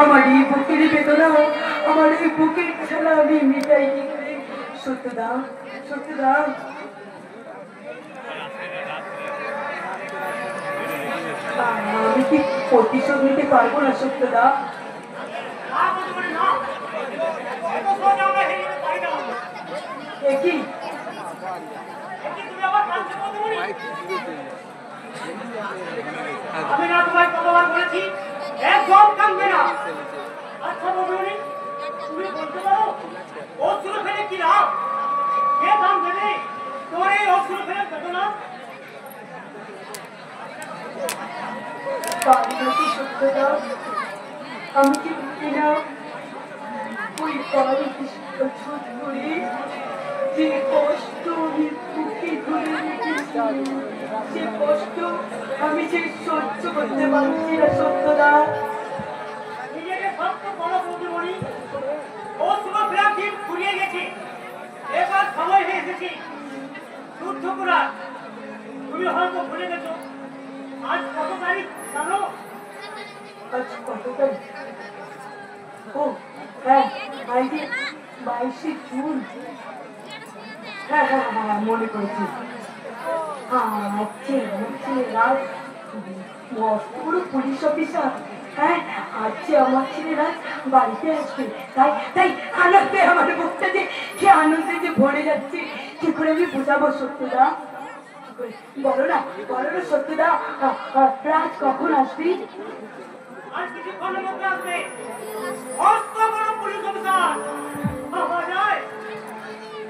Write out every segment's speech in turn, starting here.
আমার এই বুকের বেদনা, আমার এই বুকের জ্বালা আমি মিটাই কি করে? সত্যদা, সত্যদা, আমি কি প্রতিশোধ নিতে পারবো না সত্যদা? কি আমি না তোমায় কতবার বলেছি একদম কাঁদবে না। আচ্ছা বন্ধুনি, তুমি বলতে পারো অশ্রু ফেলে কি লাভ? কে দাম দেবে তোমার এই অশ্রু ফেলে বেদনা? সত্যদা, আমি কি বুঝি না ওই বছর ধরে যে কষ্ট আমি বুকে ধরে রেখেছি, সে কষ্ট আমি যে সহ্য করতে পারছি না সত্যদা। নিজেকে সত্য বড় বন্ধুমণি, অশ্রু ফেলা দিন ফুরিয়ে গেছে, এবার সময় হয়ে এসেছে যুদ্ধ করার। তুমি হয়তো ভুলে গেছো আজ কত তারিখ জানো? আজ কত তারিখ? ও হ্যাঁ, আজকে 22শে জুন। হ্যাঁ হ্যাঁ হ্যাঁ, মনে করেছি। রাজ বড় পুলিশ অফিসার। হ্যাঁ, আজকে আমার ছেলেরা বাড়িতে আসবে। তাই তাই আনন্দে আমার বুকটা যে কি আনন্দে যে ভরে যাচ্ছে, কি করে আমি বোঝাবো সত্যদা? বলো না, বলো না সত্যদা, রাজ কখন আসবি? আর কিছুক্ষণের মধ্যে আসবে। অস্ত বড় পুলিশ অফিসার পাওয়া যায়।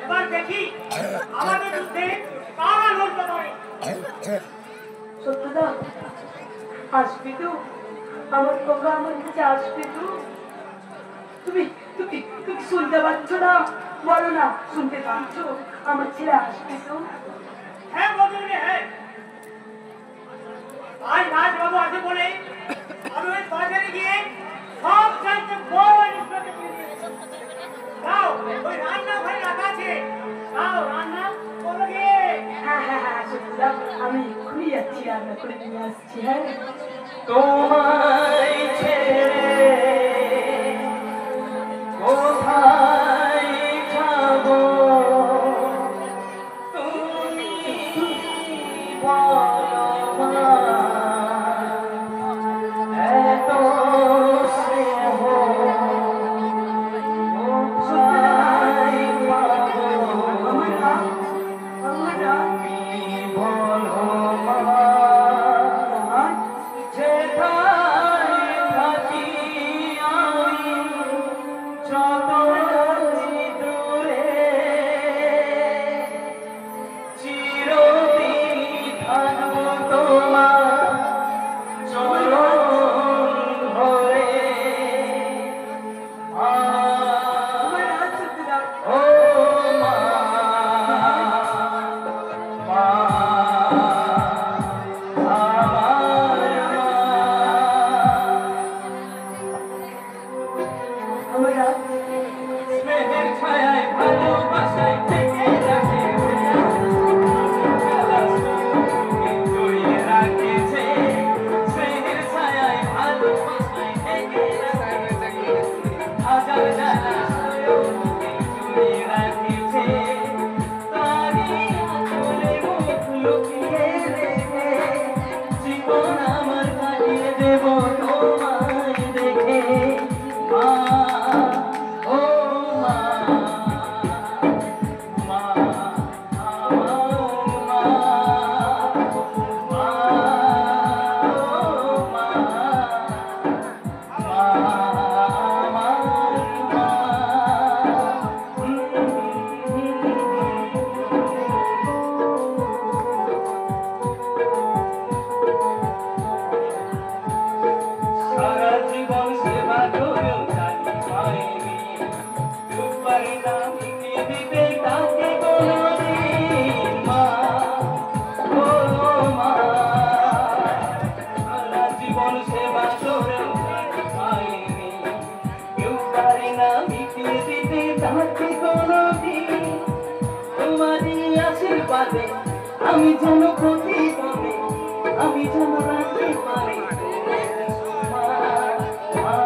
এবার দেখি আমাদের যুদ্ধে কারা লড়তে পারে। সত্যদা আসবি তো? আমার বাবা আমার কাছে আসবে তো? তুমি তুমি তুমি শুনতে পাচ্ছ না? বলো না, শুনতে পাচ্ছ? আমার ছেলে আসবে তো? হ্যাঁ বদলে হ্যাঁ, আজ রাজবাবু আছে বলে আমি ওই বাজারে গিয়ে সব চাইতে বড় নিষ্পত্তি নিয়েছি। যাও, ওই রান্না ঘরে রাখা আছে, যাও রান্না করো গিয়ে। হ্যাঁ হ্যাঁ হ্যাঁ সত্যদা, আমি এক্ষুনি যাচ্ছি, রান্না করে নিয়ে আসছি। হ্যাঁ, তোমায় ছেড়ে কোথায় যাব? তুমি বলো মা, এত স্নেহ কোথায় পাবো? আমার রাত, আমার রাত, তুমি বলো মা, রাত, যেথায় থাকি আমি যতই দূরে, চিরদিন থাকবো তোমার চরণ ধরে। আমার রাত সত্যদা। ও মা, মা, আমার মা। আমার রাত, স্নেহের ছায়ায় ভালোবাসায় থেকে রাখে, জড়িয়ে রাখেছে। স্নেহের ছায়ায় ভালোবাসায় থেকে রাখে, হাজার জ্বালা জড়িয়ে রাখেছে। তারই আঁচলে মুখ লুকিয়ে রেখে জীবন আমার কাটিয়ে দেব তোমায় দেখে। মা, ও মা, মা, আমার মা, মা, ও মা, মা, আমার মা। সারা জীবন সেবা করেও জানি পাইনি, দুবার না মিটিয়ে দিতে তাকে কোনোদিন। মা, ও মা, সারা জীবন সেবা করেও জানি পাইনি, কেউ পারে না মিটিয়ে দিতে তাকে কোনোদিন। তোমারই আশীর্বাদে আমি যেন প্রতিপদে, আমি যেন রাখতে পারি। মা, মা,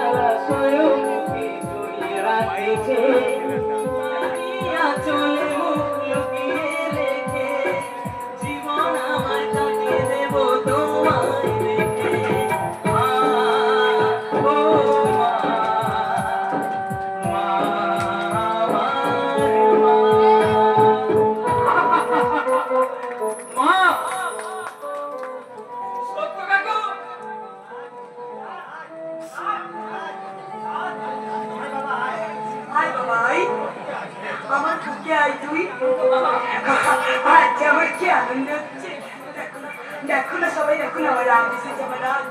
তারা স্বয়ংকে জড়িয়ে রাখেছে চলে মুখ লুকিয়ে রেখে জীবন আমার কাটিয়ে দেব তোমায় রেখে ও মা মা মা সত্য কাকু আয় বাবা আয় আমার বুকে আয় তুই আচ্ছা আমার কি আনন্দ হচ্ছে দেখো না সবাই দেখো না আমার রাজ এসেছে আমার রাজ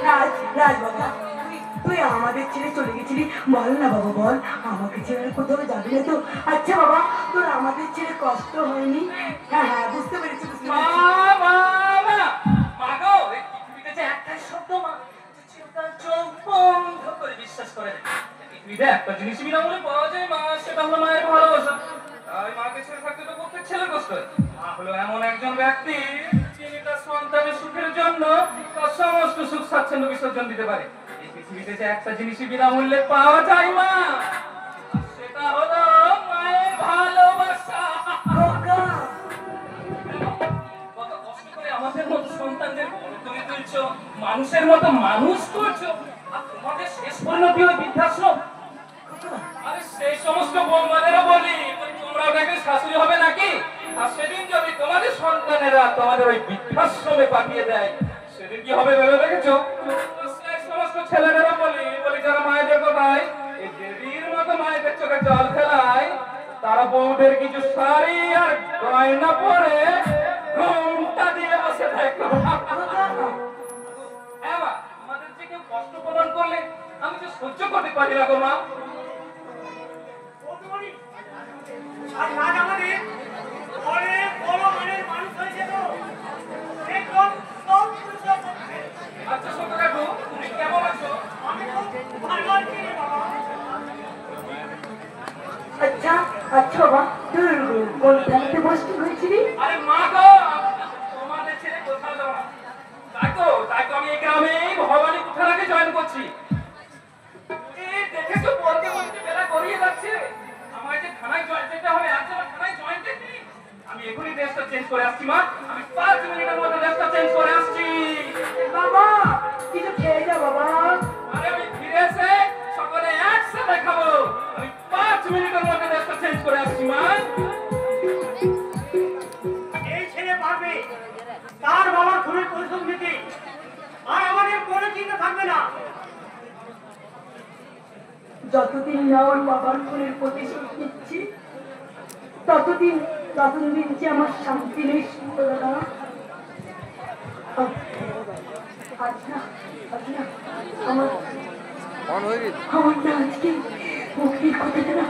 রাজ রাজ বাবা তুই আমাদের ছেড়ে চলে গেছিলি বল না বাবা বল আমাকে ছেড়ে কোথাও যাবি না তো আচ্ছা বাবা তোর আমাদের ছেড়ে কষ্ট হয়নি হ্যাঁ হ্যাঁ বুঝতে পেরেছি বুঝতে পেরেছি বিশ্বাস করে পৃথিবীতে একটা জিনিস বিনামূল্যে পাওয়া যায় মা, সেটা হলো মায়ের ভালোবাসা। তাই মাকে ছেড়ে থাকতে তো প্রত্যেক ছেলে কষ্ট হয়। মা হলো এমন একজন ব্যক্তি যিনি তার সন্তানের সুখের জন্য তার সমস্ত সুখ স্বাচ্ছন্দ্য বিসর্জন দিতে পারে। এই পৃথিবীতে যে একটা জিনিসই বিনামূল্যে পাওয়া যায় মা, সেটা হলো মায়ের ভালোবাসা। কত কষ্ট করে আমাদের মতো সন্তানদের বড় করে তুলছো, মানুষের মতো মানুষ করছো, আর তোমাদের শেষ পরিণতি ওই বৃদ্ধাশ্রম। আরে সেই সমস্ত বৌমাদেরও বলি তোমরা ওটাকে শাশুড়ি হবে নাকি? আর সেদিন যদি তোমাদের সন্তানেরা তোমাদের ওই বৃদ্ধাশ্রমে পাঠিয়ে দেয় সেদিন কি হবে ভেবে দেখেছো? সেই সমস্ত ছেলেদেরও বলি যারা মায়েদের কথায় এই দেবীর মতো মায়েদের চোখে জল ফেলায়, তারা বউদের কিছু শাড়ি আর গয়না পরে ঘুমটা দিয়ে বসে থাকো। হ্যাঁ মা, আমাদের যে কেউ কষ্ট প্রদান করলে আমি তো সহ্য করতে পারি না গো মা। আর রাজ আমাদের অনেক বড় মানের মানুষ হয়েছে তো একদম সব পরিষ্কার করছে। আচ্ছা ছোট কাকু, তুমি কেমন আছো? আমি খুব ভালো আছি রে বাবা। আচ্ছা আচ্ছা বাবা তুই কোন খেলাতে বসতে হয়েছিলি আরে মা গো, তোমাদের ছেলে কোথাও যাবো না। তাই তো আমি এই গ্রামেই ভবানী কুঠারাকে জয়েন করছি। এই দেখেছো বলতে বলতে বেলা গড়িয়ে যাচ্ছে। আমায় যে থানায় জয়েন যেতে হবে, আজ আমার থানায় জয়েন দিতে। আমি এখনই ড্রেসটা চেঞ্জ করে আসছি মা, আমি 5 মিনিটের মধ্যে ড্রেসটা চেঞ্জ করে আসছি। বাবা কিছু খেয়ে যা বাবা আরে আমি ফিরে এসে সকলে একসাথে খাবো। আমি 5 মিনিটের মধ্যে ড্রেসটা চেঞ্জ করে আসছি মা। এই ছেলে পারবে তার বাবার খুনের পরিশ্রম নিতে, আর আমাদের কোনো চিন্তা থাকবে না। যতদিন না ওর বাবার খুনের প্রতিশোধ নিচ্ছি ততদিন যে আমার শান্তি নেই সুন্দরতা। আচ্ছা আচ্ছা আমার না আজকে মুক্তির কথাটা না